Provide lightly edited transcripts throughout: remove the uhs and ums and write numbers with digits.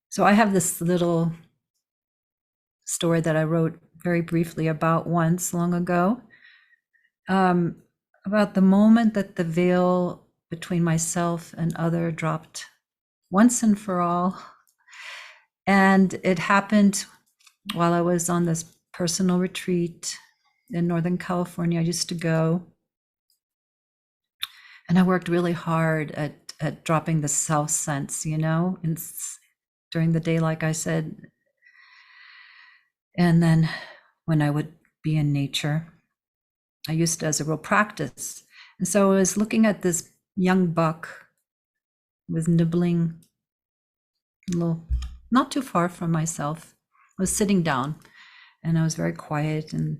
So I have this little story that I wrote very briefly about once long ago, um, about the moment that the veil between myself and other dropped once and for all. And it happened while I was on this personal retreat in Northern California. I used to go, and I worked really hard at dropping the self sense, and during the day, like I said. And then when I would be in nature, I used it as a real practice. And so I was looking at this young buck was nibbling a little, not too far from myself. I was sitting down and I was very quiet and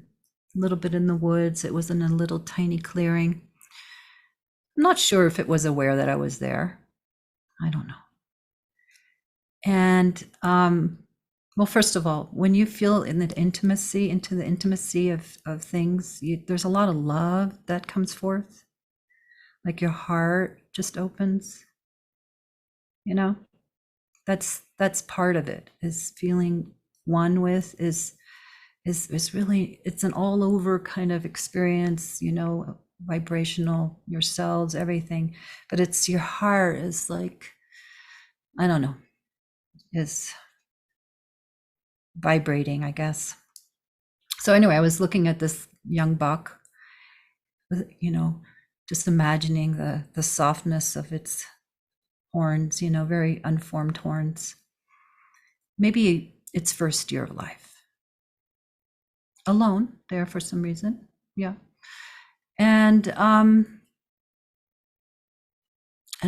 a little bit in the woods. It was in a little tiny clearing. I'm not sure if it was aware that I was there. I don't know. And well, first of all, when you feel into the intimacy of things, there's a lot of love that comes forth. Like your heart just opens. That's part of it, is feeling one with, is really, it's an all over kind of experience, vibrational, your cells, everything. But it's your heart is like, I don't know, is vibrating, I guess. So anyway, I was looking at this young buck, just imagining the softness of its horns, very unformed horns. Maybe its first year of life. Alone there for some reason. Yeah. And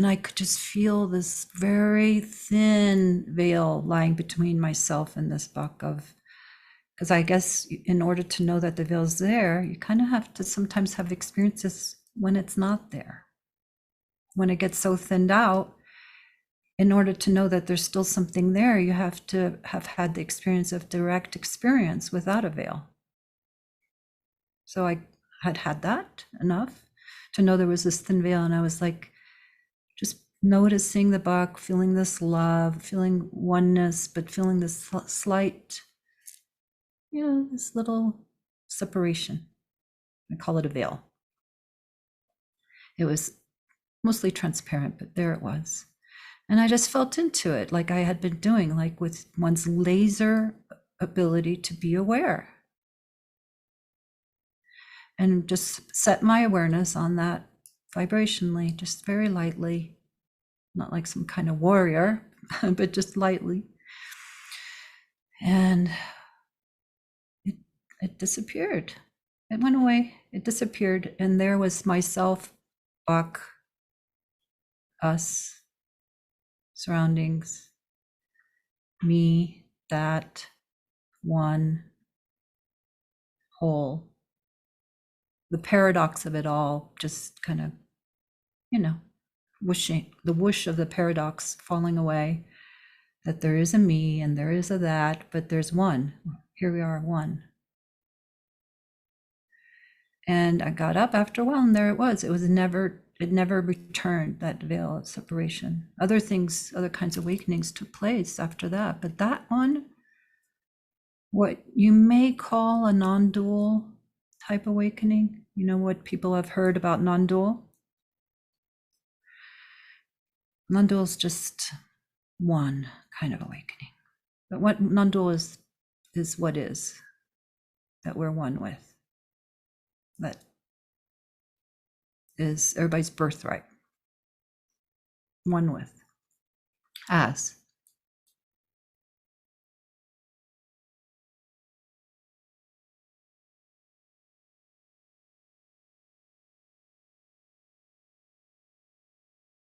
I could just feel this very thin veil lying between myself and this buck, because I guess in order to know that the veil's there, you kind of have to sometimes have experiences when it's not there. When it gets so thinned out, in order to know that there's still something there, you have to have had the experience of direct experience without a veil. So I had that enough to know there was this thin veil, and I was like, just noticing the buck, feeling this love, feeling oneness, but feeling this slight, this little separation. I call it a veil. It was mostly transparent, but there it was. And I just felt into it like I had been doing, like with one's laser ability to be aware. And just set my awareness on that vibrationally, just very lightly, not like some kind of warrior, but just lightly. And it disappeared. It went away. It disappeared. And there was myself, buck, us, surroundings, me, that, one, whole. The paradox of it all, just kind of, whooshing, the whoosh of the paradox falling away, that there is a me and there is a that, but there's one. Here we are, one. And I got up after a while, and there it was. It never returned, that veil of separation. Other things, other kinds of awakenings took place after that. But that one, what you may call a non-dual type awakening, what people have heard about non-dual? Non-dual is just one kind of awakening. But what non-dual is what is, that we're one with. That is everybody's birthright. One with. As.